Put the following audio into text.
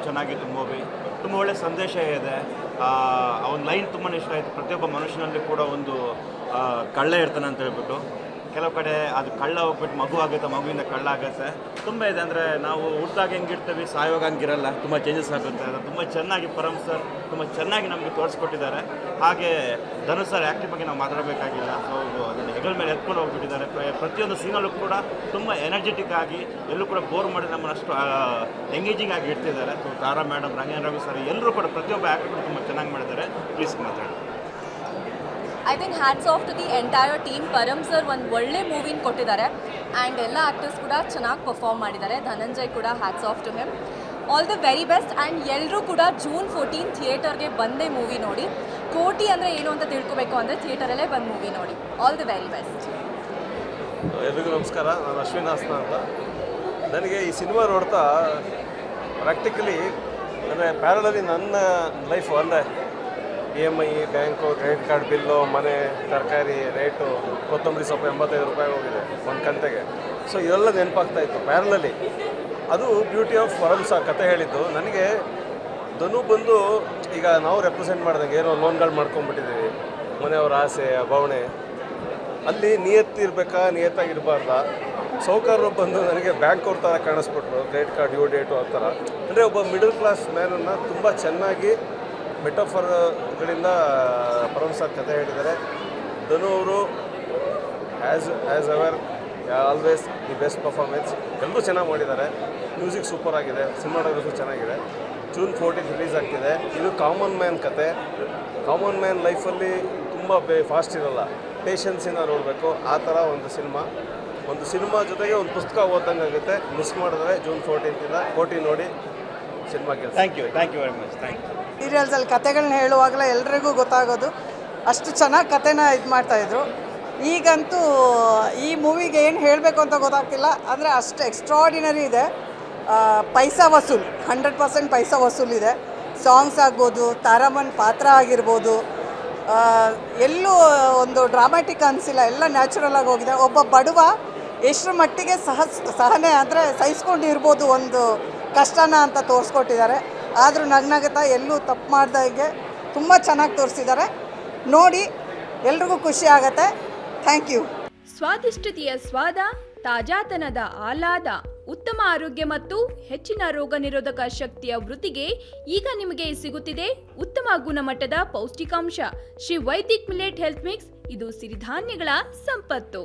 ಚೆನ್ನಾಗಿತ್ತು ಮೂವಿ. ತುಂಬ ಒಳ್ಳೆ ಸಂದೇಶ ಇದೆ. ಒಂದು ಲೈನ್ ತುಂಬಾ ಇಷ್ಟ ಆಯಿತು. ಪ್ರತಿಯೊಬ್ಬ ಮನುಷ್ಯನಲ್ಲಿ ಕೂಡ ಒಂದು ಕಳ್ಳ ಇರ್ತಾನೆ ಅಂತ ಹೇಳ್ಬಿಟ್ಟು, ಕೆಲವು ಕಡೆ ಅದು ಕಳ್ಳ ಹೋಗ್ಬಿಟ್ಟು ಮಗು ಆಗುತ್ತೆ, ಮಗುವಿಂದ ಕಳ್ಳ ಆಗುತ್ತೆ. ತುಂಬ ಇದೆ. ಅಂದರೆ ನಾವು ಹುಟ್ಟಾಗ ಹೆಂಗಿರ್ತೀವಿ, ಸಾಯುವಾಗ ಹಂಗಿರಲ್ಲ, ತುಂಬ ಚೇಂಜಸ್ ಆಗುತ್ತೆ. ಅದು ತುಂಬ ಚೆನ್ನಾಗಿ ಪರಮ್ ಸರ್ ತುಂಬ ಚೆನ್ನಾಗಿ ನಮಗೆ ತೋರಿಸ್ಕೊಟ್ಟಿದ್ದಾರೆ. ಹಾಗೆ ಧನುಷ್ ಸರ್ ಆ್ಯಕ್ಟಿಂಗ್ ಬಗ್ಗೆ ನಾವು ಮಾತಾಡಬೇಕಾಗಿಲ್ಲ. ಸೊ ಅದನ್ನು ಹೆಗಲ ಮೇಲೆ ಎತ್ಕೊಂಡು ಹೋಗ್ಬಿಟ್ಟಿದ್ದಾರೆ. ಪ್ರತಿಯೊಂದು ಸೀನಲ್ಲೂ ಕೂಡ ತುಂಬ ಎನರ್ಜೆಟಿಕ್ ಆಗಿ, ಎಲ್ಲೂ ಕೂಡ ಬೋರ್ ಮಾಡಿ ನಮ್ಮನ್ನು ಅಷ್ಟು ಎಂಗೇಜಿಂಗ್ ಆಗಿ ಇಡ್ತಿದ್ದಾರೆ. So Tara madam, Rangayana Raghu sir ಎಲ್ಲರೂ ಕೂಡ ಪ್ರತಿಯೊಬ್ಬ ಆ್ಯಕ್ಟರ್ ತುಂಬ ಚೆನ್ನಾಗಿ ಮಾಡಿದ್ದಾರೆ. ಪ್ಲೀಸ್ ಮಾತಾಡಿ. I think hats off to the entire team. Param sir ಒಂದು ಒಳ್ಳೆ ಮೂವಿನ ಕೊಟ್ಟಿದ್ದಾರೆ ಆ್ಯಂಡ್ ಎಲ್ಲ ಆ್ಯಕ್ಟರ್ಸ್ ಕೂಡ ಚೆನ್ನಾಗಿ ಪರ್ಫಾರ್ಮ್ ಮಾಡಿದ್ದಾರೆ. ಧನಂಜಯ್ ಕೂಡ hats off to him. All the very best. And ಎಲ್ಲರೂ ಕೂಡ June 14 ಥಿಯೇಟರ್ಗೆ ಬಂದೇ ಮೂವಿ ನೋಡಿ. ಕೋಟಿ ಅಂದರೆ ಏನು ಅಂತ ತಿಳ್ಕೊಬೇಕು ಅಂದರೆ ಥಿಯೇಟರಲ್ಲೇ ಬಂದು ಮೂವಿ ನೋಡಿ. All the very best. ಎಲ್ರಿಗೂ ನಮಸ್ಕಾರ. ನಾನು ಅಶ್ವಿನ್ ಹಾಸನ ಅಂತ. ನನಗೆ ಈ ಸಿನಿಮಾ ನೋಡ್ತಾ ಪ್ರಾಕ್ಟಿಕಲಿ ಅಂದರೆ ಪ್ಯಾರಲಲ್ಲಿ ನನ್ನ ಲೈಫು ಅಂದರೆ EMI, bank, credit card bill, ಮನೆ, ತರಕಾರಿ ರೇಟು, ಕೊತ್ತಂಬರಿ ಸೊಪ್ಪು 85 ರೂಪಾಯಿ ಹೋಗಿದೆ ಒಂದು ಕಂತೆಗೆ. ಸೊ ಇದೆಲ್ಲ ನೆನಪಾಗ್ತಾಯಿತ್ತು ಪ್ಯಾರಲಲ್ಲಿ. ಅದು ಬ್ಯೂಟಿ ಆಫ್ ಪರಮ್ ಸರ್ ಕತೆ ಹೇಳಿದ್ದು. ನನಗೆ ಧನು ಬಂದು ಈಗ ನಾವು ರೆಪ್ರೆಸೆಂಟ್ ಮಾಡಿದಂಗೆ ಏನೋ ಲೋನ್ಗಳು ಮಾಡ್ಕೊಂಡ್ಬಿಟ್ಟಿದ್ದೀವಿ, ಮನೆಯವ್ರ ಆಸೆ ಭಾವನೆ, ಅಲ್ಲಿ ನಿಯತ್ತಿರ್ಬೇಕಾ ನಿಯತ್ತಾಗಿರಬಾರ್ದ. ಸೌಕರ್ಯರು ಬಂದು ನನಗೆ ಬ್ಯಾಂಕ್ ಅವ್ರ ಥರ ಕಾಣಿಸ್ಬಿಟ್ರು, ಕ್ರೆಡಿಟ್ ಕಾರ್ಡ್ ಡ್ಯೂ ಡೇಟು ಆ ಥರ. ಅಂದರೆ ಒಬ್ಬ ಮಿಡಲ್ ಕ್ಲಾಸ್ ಮ್ಯಾನನ್ನು ತುಂಬ ಚೆನ್ನಾಗಿ ಮೆಟಾಫರ್ಗಳಿಂದ ಪರಮ್ ಸರ್ ಕತೆ ಹೇಳಿದ್ದಾರೆ. ಧನು ಅವರು as ever always the best performance. ಎಲ್ಲರೂ ಚೆನ್ನಾಗಿ ಮಾಡಿದ್ದಾರೆ. ಮ್ಯೂಸಿಕ್ ಸೂಪರ್ ಆಗಿದೆ, ಸಿನಿಮಾಟೋಗ್ರಫಿ ಚೆನ್ನಾಗಿದೆ. June 14 ರಿಲೀಸ್ ಆಗ್ತಿದೆ. ಇದು ಕಾಮನ್ ಮ್ಯಾನ್ ಕತೆ. ಕಾಮನ್ ಮ್ಯಾನ್ ಲೈಫಲ್ಲಿ ತುಂಬ ಫಾಸ್ಟ್ ಇರೋಲ್ಲ, ಪೇಷನ್ಸಿಂದ ನೋಡಬೇಕು. ಆ ಥರ ಒಂದು ಸಿನಿಮಾ ಜೊತೆಗೆ ಒಂದು ಪುಸ್ತಕ ಓದಂಗೆ ಆಗುತ್ತೆ. ಮಿಸ್ ಮಾಡಿದ್ರೆ June 14 ಕೋಟಿ ನೋಡಿ ಸಿನಿಮಾ ಕೆಲಸ. Thank you very much. Thank you. ಸೀರಿಯಲ್ಸಲ್ಲಿ ಕತೆಗಳನ್ನ ಹೇಳುವಾಗಲೇ ಎಲ್ರಿಗೂ ಗೊತ್ತಾಗೋದು, ಅಷ್ಟು ಚೆನ್ನಾಗಿ ಕತೆನ ಇದು ಮಾಡ್ತಾಯಿದ್ರು. ಈಗಂತೂ ಈ ಮೂವಿಗೆ ಏನು ಹೇಳಬೇಕು ಅಂತ ಗೊತ್ತಾಗ್ತಿಲ್ಲ. ಅಂದರೆ ಅಷ್ಟು ಎಕ್ಸ್ಟ್ರಾಡಿನರಿ ಇದೆ. ಪೈಸಾ ವಸೂಲ್ 100% ಪೈಸಾ ವಸೂಲಿದೆ. ಸಾಂಗ್ಸ್ ಆಗ್ಬೋದು, ತಾರಾಮನ್ ಪಾತ್ರ ಆಗಿರ್ಬೋದು, ಎಲ್ಲೂ ಒಂದು ಡ್ರಾಮ್ಯಾಟಿಕ್ ಅನಿಸಿಲ್ಲ. ಎಲ್ಲ ನ್ಯಾಚುರಲ್ ಆಗಿ ಹೋಗಿದೆ. ಒಬ್ಬ ಬಡವ ಎಷ್ಟರ ಮಟ್ಟಿಗೆ ಸಹನೆ ಅಂದರೆ ಸಹಿಸ್ಕೊಂಡಿರ್ಬೋದು ಒಂದು ಕಷ್ಟನ ಅಂತ ತೋರಿಸ್ಕೊಟ್ಟಿದ್ದಾರೆ. ಆದರೂ ನಗ್ನಗತಾ ಎಲ್ಲೂ ತಪ್ಪು ಮಾಡ್ದಾಗೆ ತುಂಬ ಚೆನ್ನಾಗಿ ತೋರಿಸಿದ್ದಾರೆ. ನೋಡಿ ಎಲ್ರಿಗೂ ಖುಷಿ ಆಗತ್ತೆ. Thank you. ಸ್ವಾದಿಷ್ಟತೆಯ ಸ್ವಾದ, ತಾಜಾತನದ ಆಹ್ಲಾದ, ಉತ್ತಮ ಆರೋಗ್ಯ ಮತ್ತು ಹೆಚ್ಚಿನ ರೋಗ ನಿರೋಧಕ ಶಕ್ತಿಯ ವೃದ್ಧಿಗೆ ಈಗ ನಿಮಗೆ ಸಿಗುತ್ತಿದೆ ಉತ್ತಮ ಗುಣಮಟ್ಟದ ಪೌಷ್ಟಿಕಾಂಶ Shri Vaidik millet health mix. ಇದು ಸಿರಿಧಾನ್ಯಗಳ ಸಂಪತ್ತು.